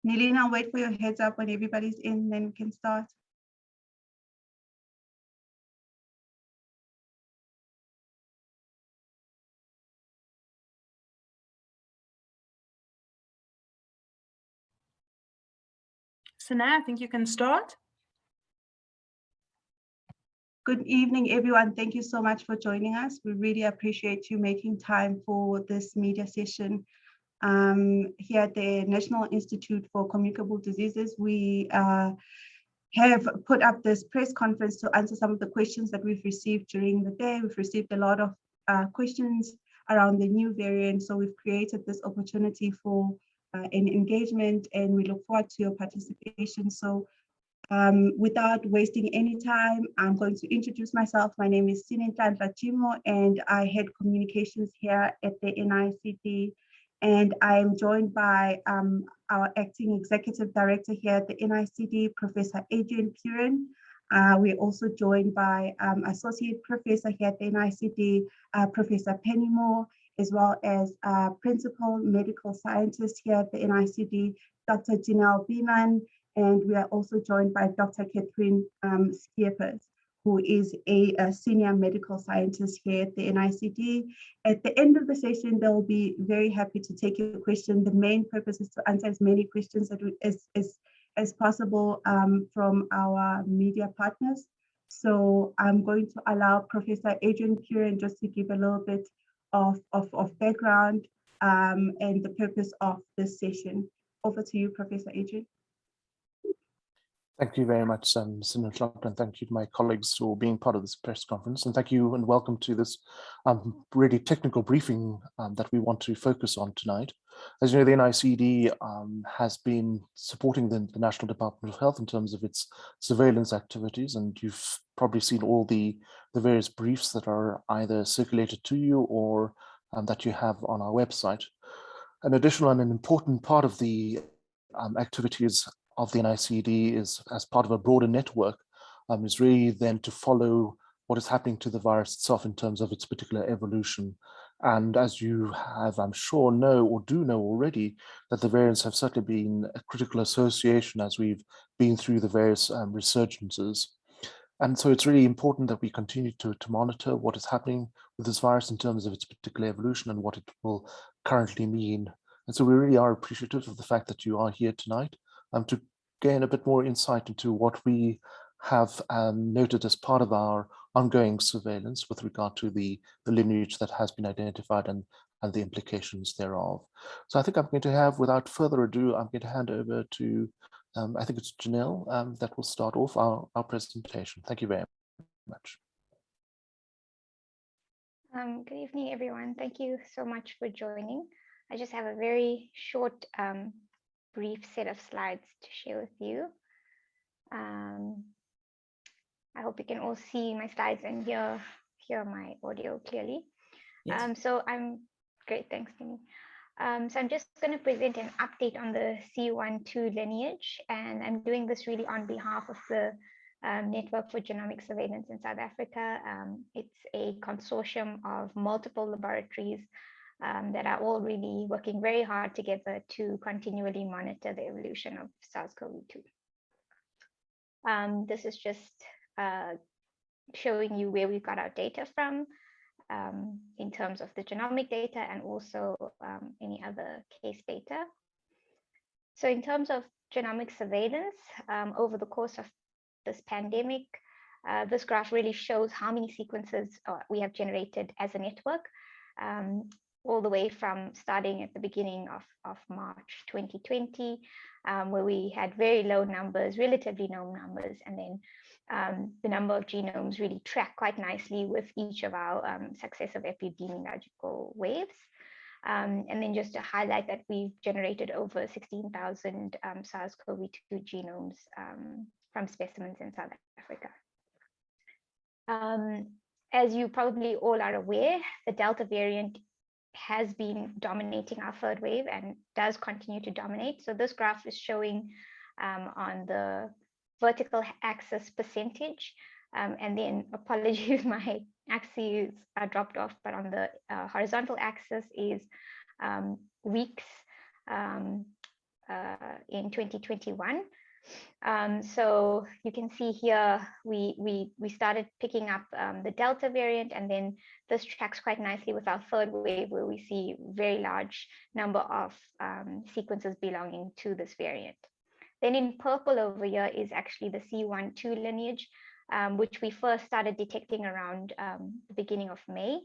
Nilene, I'll wait for your heads up when everybody's in, then we can start. Sanaa, I think you can start. Good evening, everyone. Thank you so much for joining us. We really appreciate you making time for this media session. Here at the National Institute for Communicable Diseases, we have put up this press conference to answer some of the questions that we've received during the day. We've received a lot of questions around the new variant, so we've created this opportunity for an engagement, and we look forward to your participation. So without wasting any time, I'm going to introduce myself. My name is Sinenhlanhla Jimoh, and I head communications here at the NICD. And I'm joined by our acting executive director here at the NICD, Professor Adrian Puren. We're also joined by associate professor here at the NICD, Professor Moore, as well as principal medical scientist here at the NICD, Dr. Jinal Bhiman. And we are also joined by Dr. Cathrine Scheepers, who is a senior medical scientist here at the NICD. At the end of the session, they'll be very happy to take your question. The main purpose is to answer as many questions as possible from our media partners. So I'm going to allow Professor Adrian Puren just to give a little bit of background and the purpose of this session. Over to you, Professor Adrian. Thank you very much, Sinenhlanhla, and thank you to my colleagues for being part of this press conference. And thank you and welcome to this really technical briefing that we want to focus on tonight. As you know, the NICD has been supporting the National Department of Health in terms of its surveillance activities, and you've probably seen all the various briefs that are either circulated to you or that you have on our website. An additional and an important part of the activities of the NICD is, as part of a broader network, is really then to follow what is happening to the virus itself in terms of its particular evolution. And as you have, I'm sure, know or do know already, that the variants have certainly been a critical association as we've been through the various resurgences. And so it's really important that we continue to monitor what is happening with this virus in terms of its particular evolution and what it will currently mean. And so we really are appreciative of the fact that you are here tonight to gain a bit more insight into what we have noted as part of our ongoing surveillance with regard to the lineage that has been identified and the implications thereof. So I think I'm going to have, without further ado, I'm going to hand over to, I think it's Jinal that will start off our presentation. Thank you very much. Good evening, everyone. Thank you so much for joining. I just have a very short brief set of slides to share with you. I hope you can all see my slides and hear my audio clearly. Yes. So I'm great, thanks, Penny. So I'm just going to present an update on the C.1.2 lineage, and I'm doing this really on behalf of the Network for Genomic Surveillance in South Africa. It's a consortium of multiple laboratories that are all really working very hard together to continually monitor the evolution of SARS-CoV-2. This is just showing you where we got our data from in terms of the genomic data and also any other case data. So in terms of genomic surveillance, over the course of this pandemic, this graph really shows how many sequences we have generated as a network. All the way from starting at the beginning of March 2020, where we had very low numbers, relatively low numbers, and then the number of genomes really tracked quite nicely with each of our successive epidemiological waves. And then just to highlight that we've generated over 16,000 SARS-CoV-2 genomes from specimens in South Africa. As you probably all are aware, the Delta variant has been dominating our third wave and does continue to dominate. So this graph is showing on the vertical axis percentage, and then apologies, my axes are dropped off, but on the horizontal axis is weeks in 2021. So you can see here, we started picking up the Delta variant, and then this tracks quite nicely with our third wave, where we see very large number of sequences belonging to this variant. Then in purple over here is actually the C.1.2 lineage, which we first started detecting around the beginning of May.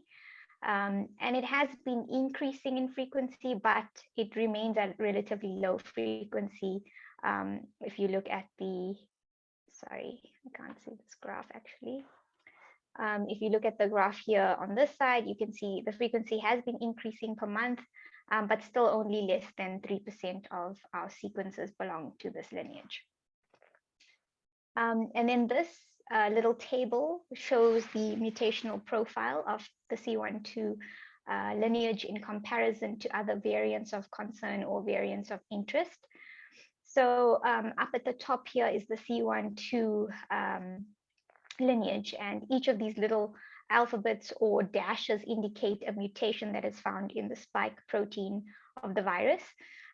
And it has been increasing in frequency, but it remains at relatively low frequency. If you look at the, sorry, I can't see this graph actually. If you look at the graph here on this side, you can see the frequency has been increasing per month, but still only less than 3% of our sequences belong to this lineage. And then this little table shows the mutational profile of the C.1.2 lineage in comparison to other variants of concern or variants of interest. So up at the top here is the C.1.2 lineage, and each of these little alphabets or dashes indicate a mutation that is found in the spike protein of the virus.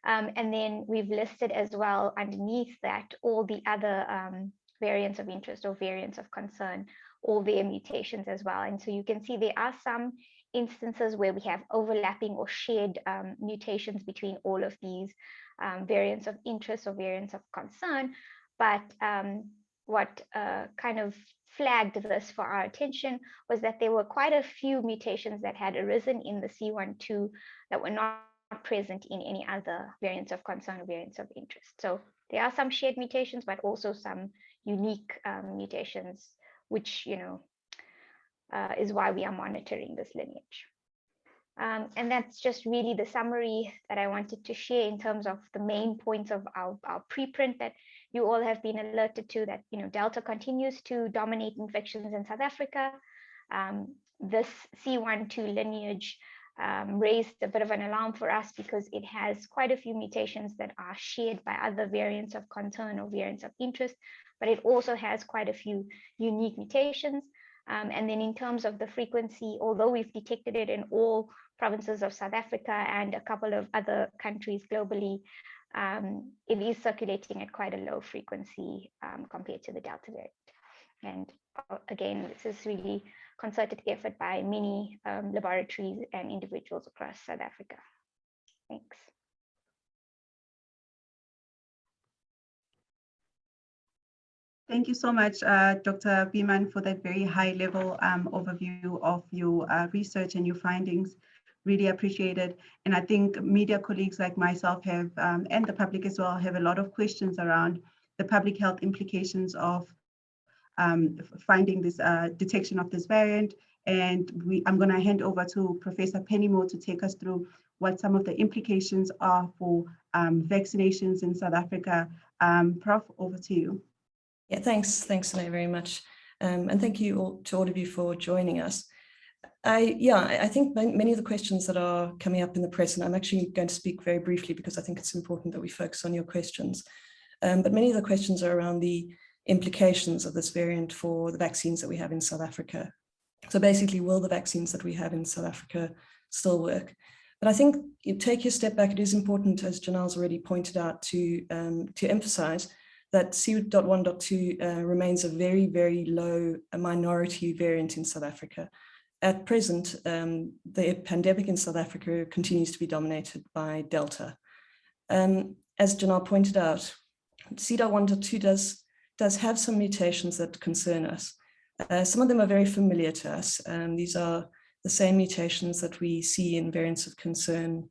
And then we've listed as well underneath that all the other variants of interest or variants of concern, all their mutations as well. And so you can see there are some instances where we have overlapping or shared mutations between all of these variants of interest or variants of concern. But what kind of flagged this for our attention was that there were quite a few mutations that had arisen in the C.1.2 that were not present in any other variants of concern or variants of interest. So there are some shared mutations, but also some unique mutations, which, you know, is why we are monitoring this lineage. And that's just really the summary that I wanted to share in terms of the main points of our preprint that you all have been alerted to, that, you know, Delta continues to dominate infections in South Africa. This C.1.2 lineage raised a bit of an alarm for us because it has quite a few mutations that are shared by other variants of concern or variants of interest, but it also has quite a few unique mutations. And then in terms of the frequency, although we've detected it in all provinces of South Africa and a couple of other countries globally, it is circulating at quite a low frequency compared to the Delta variant. And again, this is really concerted effort by many laboratories and individuals across South Africa. Thanks. Thank you so much, Dr. Bhiman, for that very high-level overview of your research and your findings. Really appreciate it. And I think media colleagues like myself have, and the public as well, have a lot of questions around the public health implications of finding this detection of this variant. And I'm going to hand over to Professor Pennymore to take us through what some of the implications are for vaccinations in South Africa. Prof, over to you. Yeah, thanks, Sine, very much. And thank you to all of you for joining us. I think many of the questions that are coming up in the press, and I'm actually going to speak very briefly because I think it's important that we focus on your questions. But many of the questions are around the implications of this variant for the vaccines that we have in South Africa. So basically, will the vaccines that we have in South Africa still work? But I think you take a step back, it is important, as Jinal's already pointed out, to emphasize that C.1.2 remains a very, very low minority variant in South Africa. At present, the pandemic in South Africa continues to be dominated by Delta. As Jinal pointed out, C.1.2 does have some mutations that concern us. Some of them are very familiar to us. These are the same mutations that we see in variants of concern,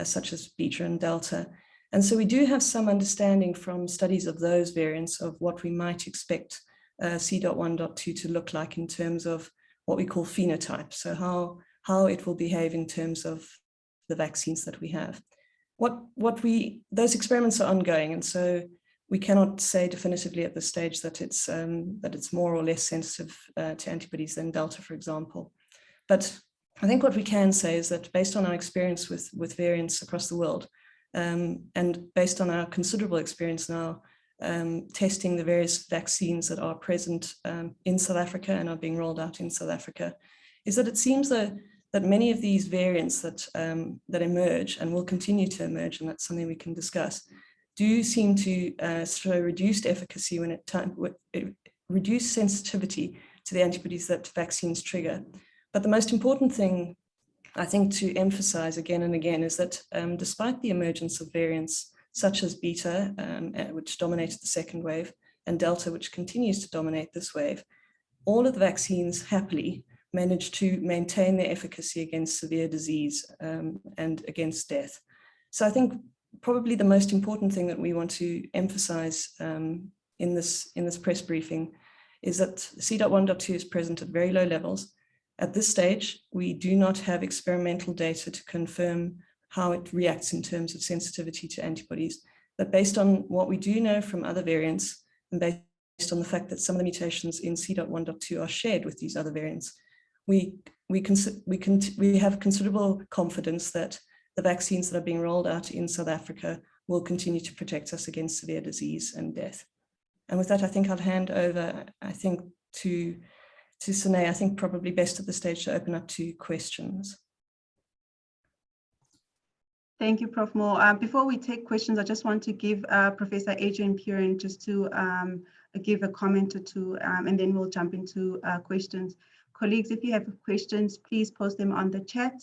such as beta and delta. And so we do have some understanding from studies of those variants of what we might expect C.1.2 to look like in terms of what we call phenotype. So how it will behave in terms of the vaccines that we have. Those experiments are ongoing, and so we cannot say definitively at this stage that it's more or less sensitive to antibodies than Delta, for example. But I think what we can say is that based on our experience with variants across the world, and based on our considerable experience now testing the various vaccines that are present in South Africa and are being rolled out in South Africa, is that it seems that many of these variants that emerge and will continue to emerge, and that's something we can discuss, do seem to show reduced efficacy when reduced sensitivity to the antibodies that vaccines trigger. But the most important thing, I think, to emphasize again and again is that despite the emergence of variants such as Beta, which dominated the second wave, and Delta, which continues to dominate this wave, all of the vaccines happily managed to maintain their efficacy against severe disease and against death. So I think probably the most important thing that we want to emphasize in this press briefing is that C.1.2 is present at very low levels. At this stage, we do not have experimental data to confirm how it reacts in terms of sensitivity to antibodies. But based on what we do know from other variants, and based on the fact that some of the mutations in C.1.2 are shared with these other variants, we have considerable confidence that the vaccines that are being rolled out in South Africa will continue to protect us against severe disease and death. And with that, I think I'll hand over, to Sinay, I think probably best at this stage to open up to questions. Thank you, Prof. Moore. Before we take questions, I just want to give Professor Adrian Puren just to give a comment or two, and then we'll jump into questions. Colleagues, if you have questions, please post them on the chat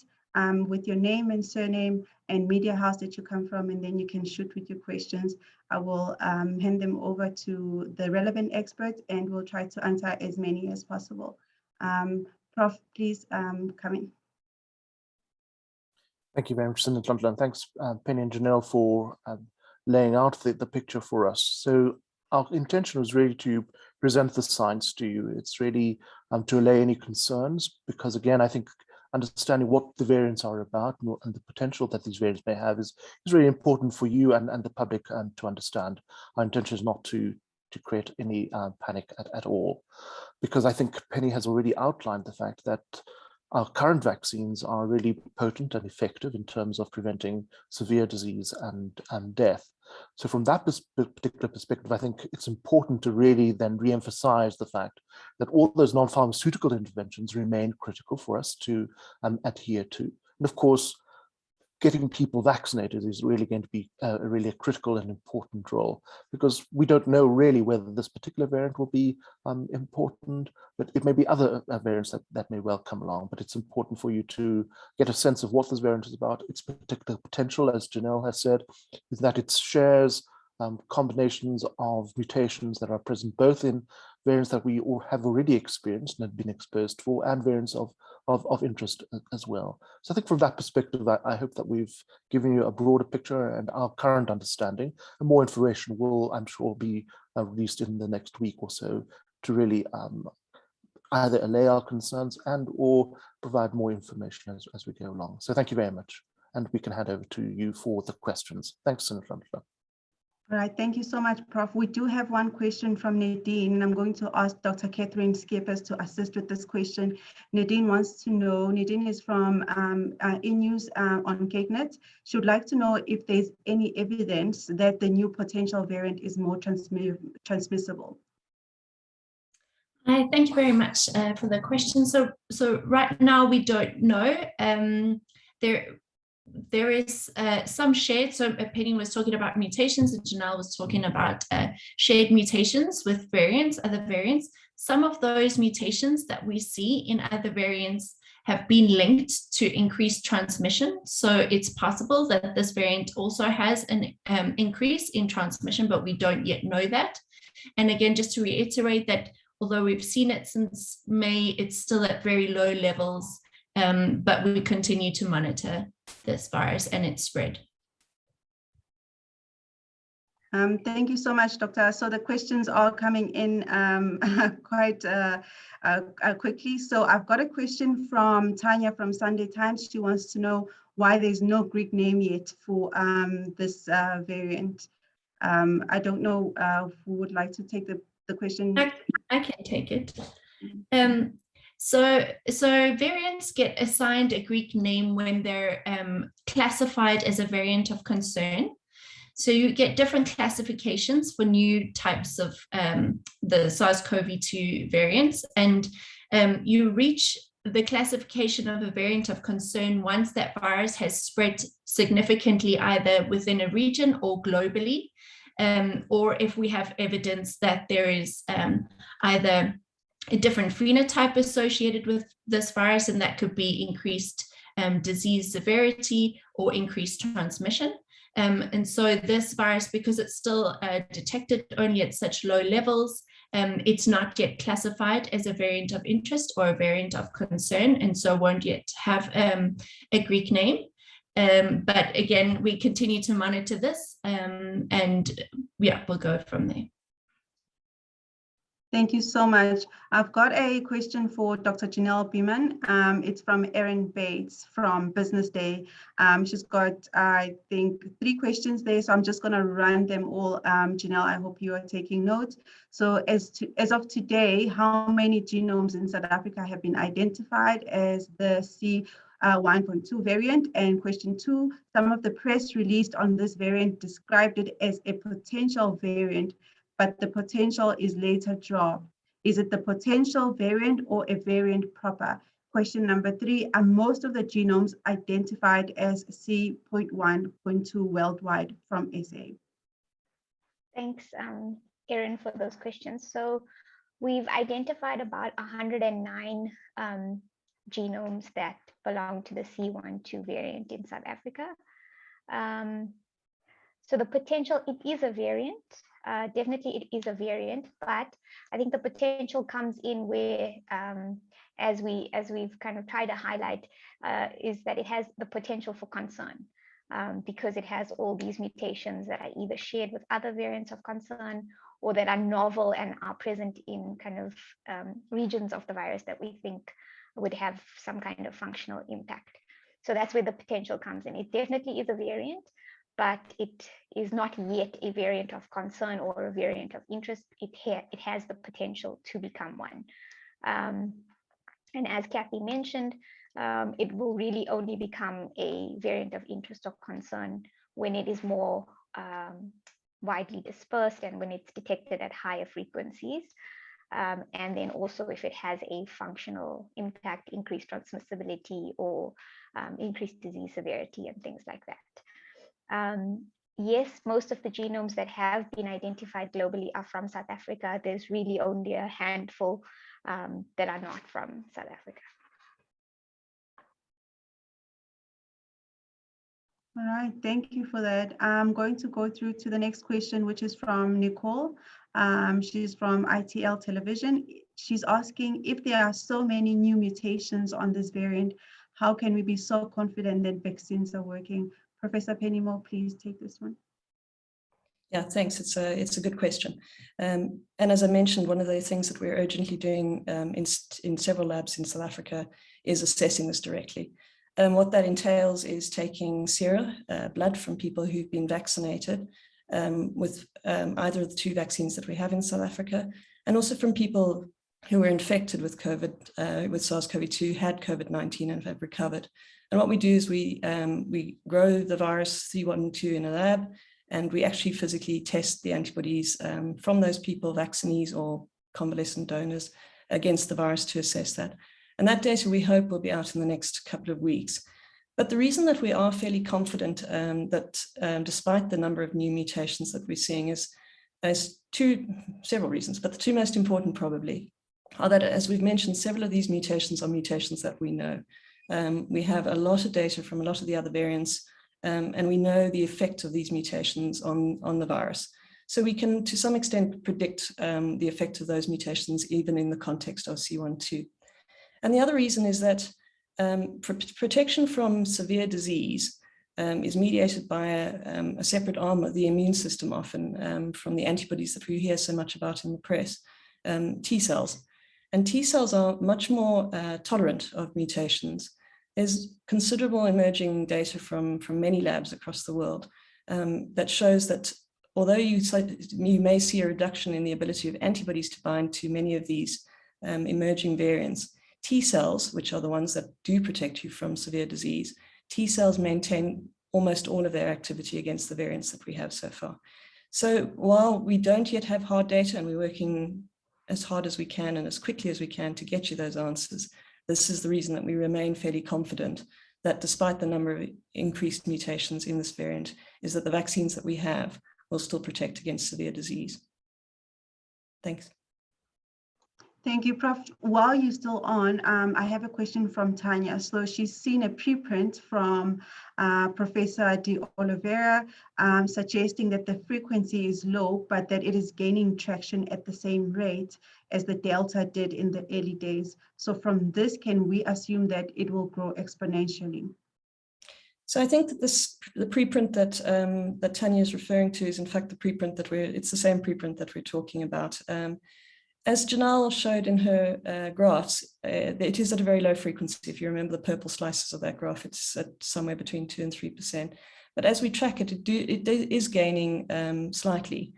with your name and surname and media house that you come from, and then you can shoot with your questions. I will hand them over to the relevant experts, and we'll try to answer as many as possible. Prof, please come in. Thank you very much, Sinenhlanhla, and thanks, Penny and Jinal, for laying out the picture for us. So our intention was really to present the science to you. It's really to allay any concerns, because again, I think understanding what the variants are about and the potential that these variants may have is really important for you and the public to understand. Our intention is not to create any panic at all, because I think Penny has already outlined the fact that our current vaccines are really potent and effective in terms of preventing severe disease and death. So from that particular perspective, I think it's important to really then re-emphasize the fact that all those non-pharmaceutical interventions remain critical for us to adhere to. And of course, getting people vaccinated is really going to be really a critical and important role, because we don't know really whether this particular variant will be important, but it may be other variants that may well come along. But it's important for you to get a sense of what this variant is about. Its particular potential, as Jinal has said, is that it shares combinations of mutations that are present both in variants that we all have already experienced and have been exposed for, and variants of interest as well. So I think from that perspective, I hope that we've given you a broader picture and our current understanding, and more information will, I'm sure, be released in the next week or so to really either allay our concerns and or provide more information as we go along. So thank you very much. And we can hand over to you for the questions. Thanks, Sinenhlanhla. All right, thank you so much, Prof. We do have one question from Nadine, and I'm going to ask Dr. Cathrine Scheepers to assist with this question. Nadine wants to know, Nadine is from INews on CakeNet. She would like to know if there's any evidence that the new potential variant is more transmissible. Hi, thank you very much for the question. So right now we don't know. There is some shared, so Penny was talking about mutations and Jinal was talking about shared mutations with variants, other variants. Some of those mutations that we see in other variants have been linked to increased transmission. So it's possible that this variant also has an increase in transmission, but we don't yet know that. And again, just to reiterate that although we've seen it since May, it's still at very low levels, but we continue to monitor this virus and its spread. Thank you so much, Doctor. So the questions are coming in quite quickly. So I've got a question from Tanya from Sunday Times. She wants to know why there's no Greek name yet for this variant. I don't know who would like to take the question. I can take it. So variants get assigned a Greek name when they're classified as a variant of concern. So you get different classifications for new types of the SARS-CoV-2 variants, and you reach the classification of a variant of concern once that virus has spread significantly either within a region or globally, or if we have evidence that there is either a different phenotype associated with this virus, and that could be increased disease severity or increased transmission. And so this virus, because it's still detected only at such low levels, it's not yet classified as a variant of interest or a variant of concern, and so won't yet have a Greek name. But again, we continue to monitor this, and yeah, we'll go from there. Thank you so much. I've got a question for Dr. Jinal Bhiman. It's from Erin Bates from Business Day. She's got, I think, 3 questions there, so I'm just going to run them all. Jinal, I hope you are taking notes. So as of today, how many genomes in South Africa have been identified as the C.1.2 variant? And question 2, some of the press released on this variant described it as a potential variant, but the potential is later dropped. Is it the potential variant or a variant proper? Question number 3, are most of the genomes identified as C.1.2 worldwide from SA? Thanks, Erin, for those questions. So we've identified about 109 genomes that belong to the C.1.2 variant in South Africa. So the potential, it is a variant. Definitely it is a variant, but I think the potential comes in where, as we've kind of tried to highlight, is that it has the potential for concern, because it has all these mutations that are either shared with other variants of concern or that are novel and are present in kind of regions of the virus that we think would have some kind of functional impact. So that's where the potential comes in. It definitely is a variant, but it is not yet a variant of concern or a variant of interest. It has the potential to become one. And as Kathy mentioned, it will really only become a variant of interest or concern when it is more widely dispersed and when it's detected at higher frequencies. And then also if it has a functional impact, increased transmissibility or increased disease severity and things like that. Yes, most of the genomes that have been identified globally are from South Africa. There's really only a handful that are not from South Africa. All right, thank you for that. I'm going to go through to the next question, which is from Nicole. She's from ITL Television. She's asking, if there are so many new mutations on this variant, how can we be so confident that vaccines are working? Professor Pennymoore, please take this one. Yeah, thanks. It's a good question. And as I mentioned, one of the things that we're urgently doing in several labs in South Africa is assessing this directly. What that entails is taking sera, blood from people who've been vaccinated with either of the 2 vaccines that we have in South Africa, and also from people who were infected with COVID, with SARS-CoV-2, had COVID-19 and have recovered. And what we do is we grow the virus C.1.2 in a lab, and we actually physically test the antibodies from those people, vaccinees or convalescent donors, against the virus to assess that. And that data we hope will be out in the next couple of weeks. But the reason that we are fairly confident that despite the number of new mutations that we're seeing is several reasons, but the 2 most important probably are that, as we've mentioned, several of these mutations are mutations that we know. We have a lot of data from a lot of the other variants, and we know the effect of these mutations on the virus. So we can, to some extent, predict the effect of those mutations even in the context of C.1.2. And the other reason is that protection from severe disease is mediated by a separate arm of the immune system, often from the antibodies that we hear so much about in the press, T cells. And T cells are much more tolerant of mutations. There's considerable emerging data from many labs across the world that shows that although you may see a reduction in the ability of antibodies to bind to many of these emerging variants, T cells, which are the ones that do protect you from severe disease, T cells maintain almost all of their activity against the variants that we have so far. So while we don't yet have hard data, and we're working as hard as we can and as quickly as we can to get you those answers, this is the reason that we remain fairly confident that despite the number of increased mutations in this variant, is that the vaccines that we have will still protect against severe disease. Thanks. Thank you, Prof. While you're still on, I have a question from Tanya. So she's seen a preprint from Professor De Oliveira suggesting that the frequency is low, but that it is gaining traction at the same rate as the Delta did in the early days. So from this, can we assume that it will grow exponentially? So I think that the preprint that that Tanya is referring to is in fact the preprint that it's the same preprint that we're talking about. As Jinal showed in her graphs, it is at a very low frequency. If you remember the purple slices of that graph, it's at somewhere between 2 and 3%. But as we track it, it is gaining slightly.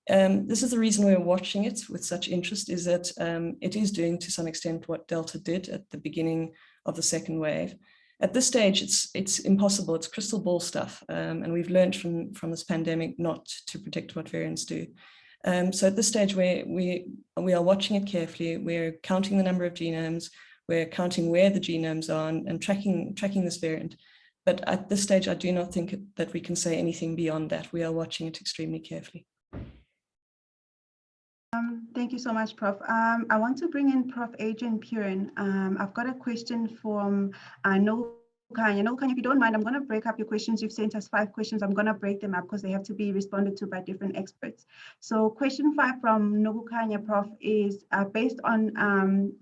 This is the reason we're watching it with such interest, is that it is doing to some extent what Delta did at the beginning of the second wave. At this stage, it's impossible. It's crystal ball stuff. And we've learned from this pandemic not to predict what variants do. So at this stage, we are watching it carefully. We're counting the number of genomes. We're counting where the genomes are and tracking this variant. But at this stage, I do not think that we can say anything beyond that. We are watching it extremely carefully. Thank you so much, Prof. I want to bring in Prof. Adrian Puren. I've got a question from Nobukhanya, if you don't mind, I'm going to break up your questions. You've sent us 5 questions. I'm going to break them up because they have to be responded to by different experts. So question 5 from Nobukhanya, Prof, is based on,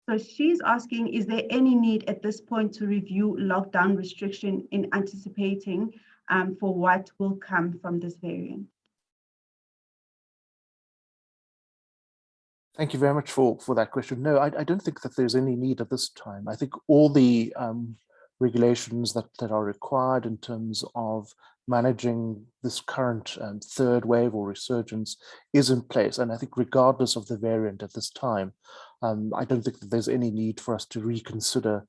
so she's asking, is there any need at this point to review lockdown restriction in anticipating for what will come from this variant? Thank you very much for that question. No, I don't think that there's any need at this time. I think all the regulations that are required in terms of managing this current third wave or resurgence is in place. And I think regardless of the variant at this time, I don't think that there's any need for us to reconsider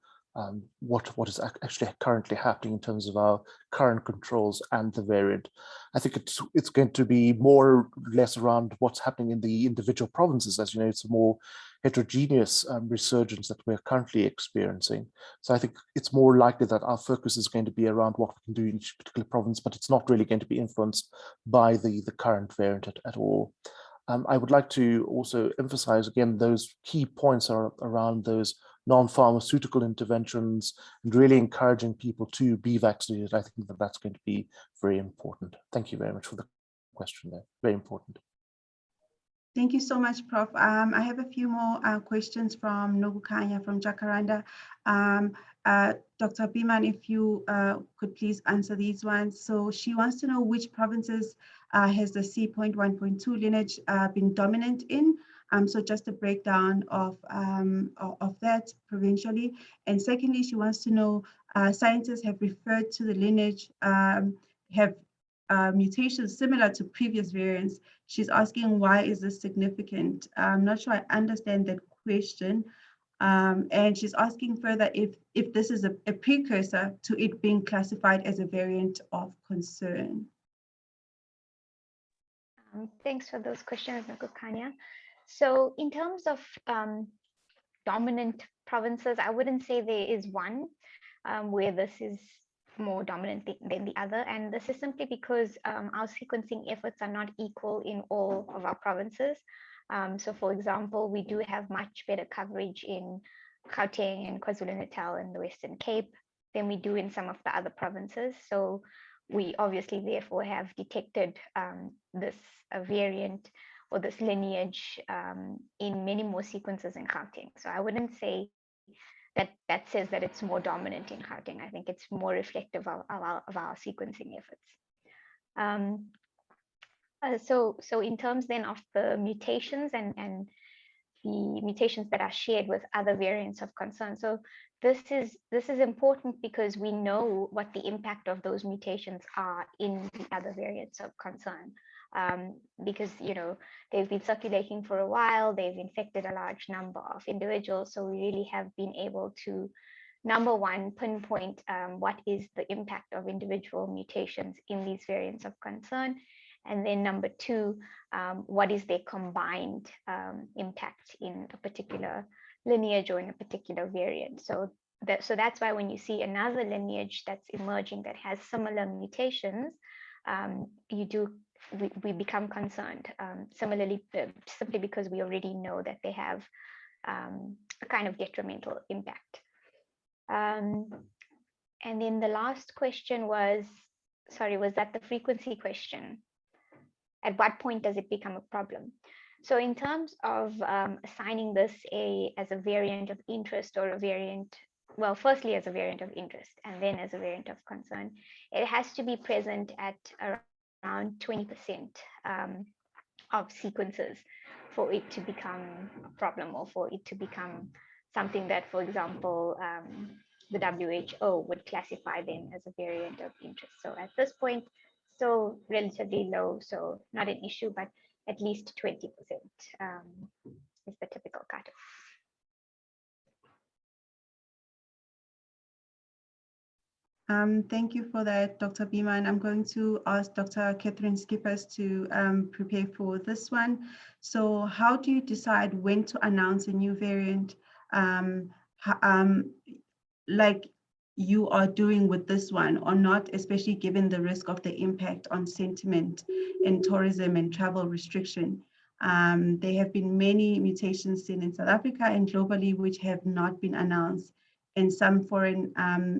what is actually currently happening in terms of our current controls and the variant. I think it's going to be more or less around what's happening in the individual provinces. As you know, it's a more heterogeneous resurgence that we're currently experiencing. So I think it's more likely that our focus is going to be around what we can do in each particular province, but it's not really going to be influenced by the current variant at all. I would like to also emphasize again, those key points are around those non-pharmaceutical interventions and really encouraging people to be vaccinated. I think that that's going to be very important. Thank you very much for the question there. Very important. Thank you so much, Prof. I have a few more questions from Nobukhanya from Jacaranda. Dr. Bhiman, if you could please answer these ones. So she wants to know which provinces has the C.1.2 lineage been dominant in? So just a breakdown of that provincially. And secondly, she wants to know, scientists have referred to the lineage have mutations similar to previous variants. She's asking, why is this significant? I'm not sure I understand that question. And she's asking further if this is a precursor to it being classified as a variant of concern. Thanks for those questions, Nobukhanya. So in terms of dominant provinces, I wouldn't say there is one where this is more dominant than the other. And this is simply because our sequencing efforts are not equal in all of our provinces. So for example, we do have much better coverage in Gauteng and KwaZulu-Natal and the Western Cape than we do in some of the other provinces. So we obviously therefore have detected this variant or this lineage in many more sequences in Gauteng. So I wouldn't say that says that it's more dominant in Gauteng. I think it's more reflective of our sequencing efforts. So in terms then of the mutations and the mutations that are shared with other variants of concern. So this is important because we know what the impact of those mutations are in the other variants of concern. Because they've been circulating for a while, they've infected a large number of individuals. So we really have been able to, number one, pinpoint what is the impact of individual mutations in these variants of concern. And then number two, what is their combined impact in a particular lineage or in a particular variant. So that's why when you see another lineage that's emerging that has similar mutations, we become concerned. Similarly, simply because we already know that they have a kind of detrimental impact. And then the last question was, sorry, was that the frequency question? At what point does it become a problem? So in terms of assigning this as a variant of interest or a variant, well, firstly as a variant of interest and then as a variant of concern, it has to be present at around 20% of sequences for it to become a problem, or for it to become something that, for example, the WHO would classify then as a variant of interest. So at this point, still relatively low, so not an issue, but at least 20% is the typical cutoff. Thank you for that, Dr. Bhiman. I'm going to ask Dr. Cathrine Scheepers to prepare for this one. So how do you decide when to announce a new variant, like you are doing with this one, or not, especially given the risk of the impact on sentiment in tourism and travel restriction? There have been many mutations seen in South Africa and globally which have not been announced, and some foreign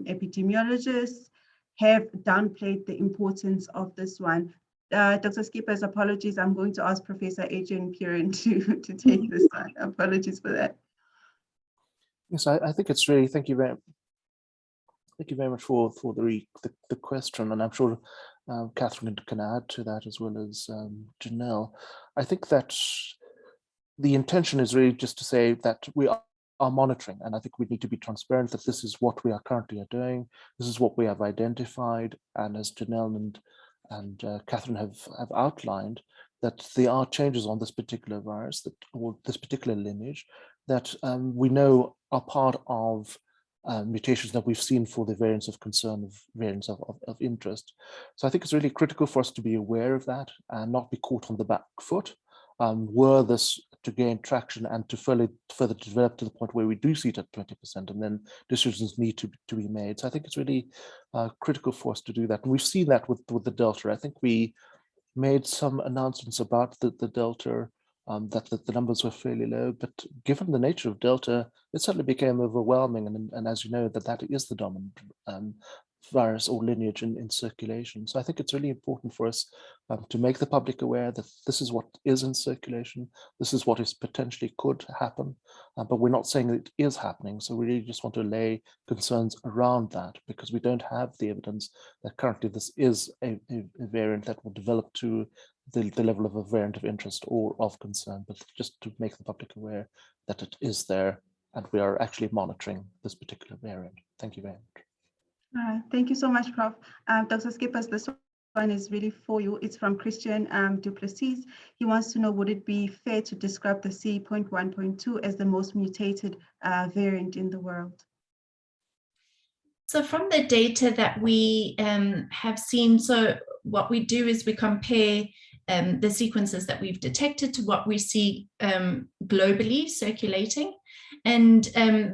epidemiologists have downplayed the importance of this one. Dr. Scheepers, apologies, I'm going to ask Professor Adrian Puren to take this one. Apologies for that. Yes, I think it's really, thank you very much for the question, and I'm sure Cathrine can add to that as well as Jinal. I think that the intention is really just to say that we are monitoring, and I think we need to be transparent that this is what we are currently doing. This is what we have identified, and as Jinal and Cathrine have outlined, that there are changes on this particular virus, or this particular lineage, that we know are part of mutations that we've seen for the variants of concern, of variants of interest. So I think it's really critical for us to be aware of that and not be caught on the back foot. Were this to gain traction and to further develop to the point where we do see it at 20%, and then decisions need to be made. So I think it's really critical for us to do that. And we've seen that with the Delta. I think we made some announcements about the Delta, that the numbers were fairly low, but given the nature of Delta, it certainly became overwhelming. And as you know, that is the dominant virus or lineage in circulation. So I think it's really important for us to make the public aware that this is what is in circulation. This is what is potentially could happen, but we're not saying that it is happening. So we really just want to lay concerns around that, because we don't have the evidence that currently this is a variant that will develop to the level of a variant of interest or of concern, but just to make the public aware that it is there and we are actually monitoring this particular variant. Thank you very much. Thank you so much, Prof. Dr. Scheepers, this one is really for you. It's from Christian Duplessis. He wants to know, would it be fair to describe the C.1.2 as the most mutated variant in the world? So from the data that we have seen, so what we do is we compare the sequences that we've detected to what we see globally circulating. And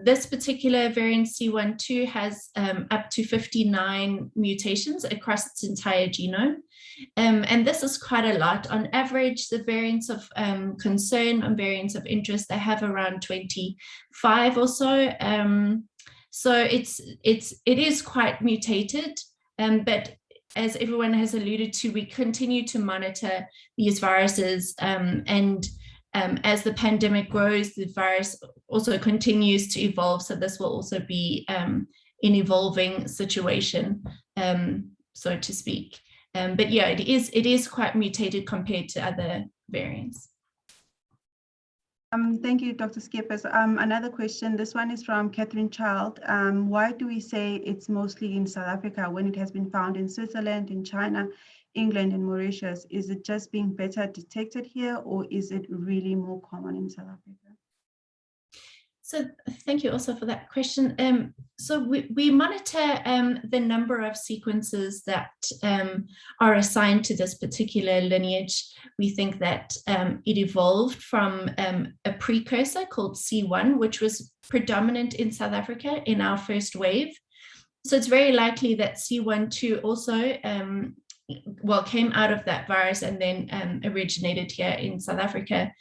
this particular variant C.1.2 has up to 59 mutations across its entire genome. And this is quite a lot. On average, the variants of concern and variants of interest, they have around 25 or so. So it is quite mutated, but as everyone has alluded to, we continue to monitor these viruses, and as the pandemic grows, the virus also continues to evolve. So this will also be an evolving situation, so to speak. But yeah, it is quite mutated compared to other variants. Thank you, Dr. Scheepers. Another question, this one is from Catherine Child. Why do we say it's mostly in South Africa when it has been found in Switzerland, in China, England, and Mauritius? Is it just being better detected here, or is it really more common in South Africa? So thank you also for that question. So we monitor the number of sequences that are assigned to this particular lineage. We think that it evolved from a precursor called C1, which was predominant in South Africa in our first wave. So it's very likely that C.1.2 also came out of that virus and then originated here in South Africa.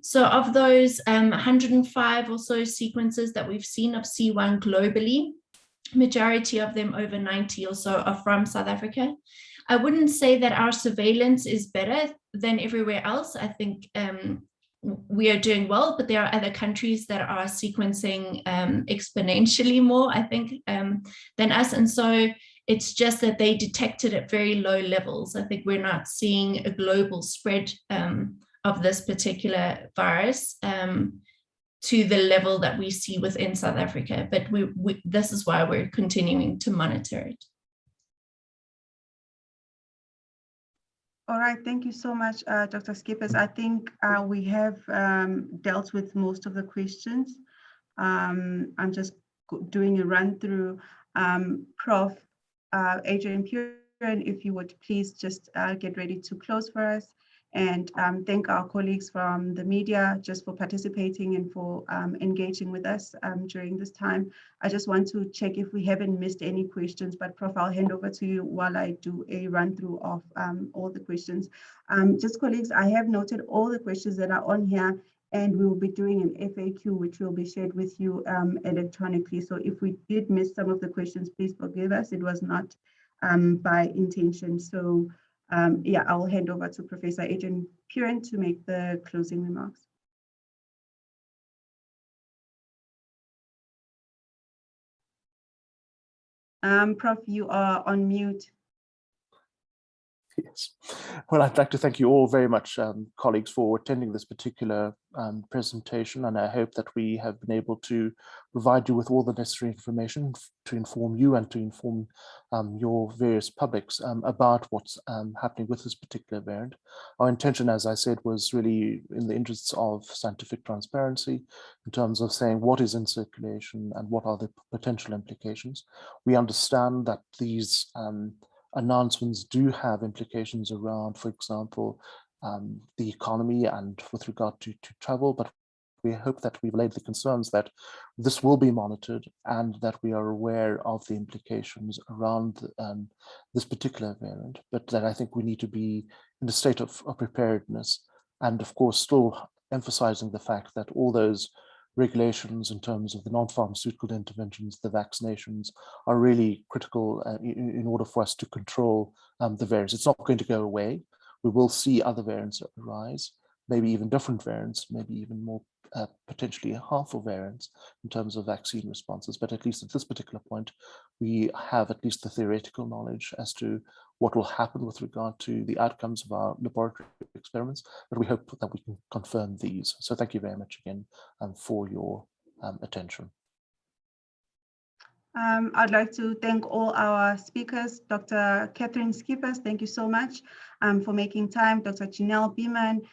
So of those 105 or so sequences that we've seen of C1 globally, majority of them, over 90 or so, are from South Africa. I wouldn't say that our surveillance is better than everywhere else. I think we are doing well, but there are other countries that are sequencing exponentially more, I think, than us. And so it's just that they detected at very low levels. I think we're not seeing a global spread of this particular virus to the level that we see within South Africa. But this is why we're continuing to monitor it. All right, thank you so much, Dr. Scheepers. I think we have dealt with most of the questions. I'm just doing a run through. Prof, Adrian, Puren, if you would please just get ready to close for us, and thank our colleagues from the media just for participating and for engaging with us during this time. I just want to check if we haven't missed any questions, but Prof, I'll hand over to you while I do a run through of all the questions. Just colleagues, I have noted all the questions that are on here, and we will be doing an FAQ, which will be shared with you electronically. So if we did miss some of the questions, please forgive us. It was not by intention. So yeah, I will hand over to Professor Adrian Puren to make the closing remarks. Prof, you are on mute. Yes. Well, I'd like to thank you all very much, colleagues, for attending this particular presentation, and I hope that we have been able to provide you with all the necessary information to inform you and to inform your various publics about what's happening with this particular variant. Our intention, as I said, was really in the interests of scientific transparency in terms of saying what is in circulation and what are the potential implications. We understand that these announcements do have implications around, for example, the economy and with regard to travel, but we hope that we've laid the concerns that this will be monitored and that we are aware of the implications around this particular variant, but that I think we need to be in a state of preparedness, and of course still emphasizing the fact that all those regulations in terms of the non-pharmaceutical interventions, the vaccinations, are really critical in order for us to control the variants. It's not going to go away. We will see other variants arise, maybe even different variants, maybe even more potentially harmful variants in terms of vaccine responses. But at least at this particular point, we have at least the theoretical knowledge as to what will happen with regard to the outcomes of our laboratory experiments, but we hope that we can confirm these. So thank you very much again for your attention. I'd like to thank all our speakers. Dr. Cathrine Scheepers, thank you so much for making time. Dr. Jinal, Bhiman,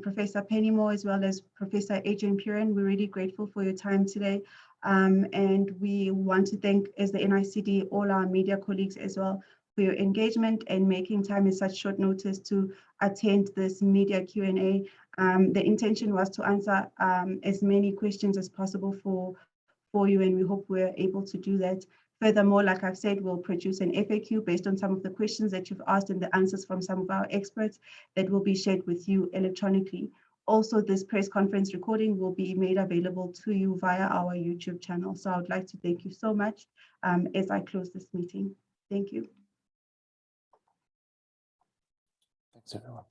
Professor Moore, as well as Professor Adrian Puren. We're really grateful for your time today. And we want to thank, as the NICD, all our media colleagues as well for your engagement and making time in such short notice to attend this media Q&A. The intention was to answer as many questions as possible for you, and we hope we're able to do that. Furthermore, like I've said, we'll produce an FAQ based on some of the questions that you've asked and the answers from some of our experts that will be shared with you electronically. Also, this press conference recording will be made available to you via our YouTube channel. So I would like to thank you so much as I close this meeting. Thank you. Thanks, everyone.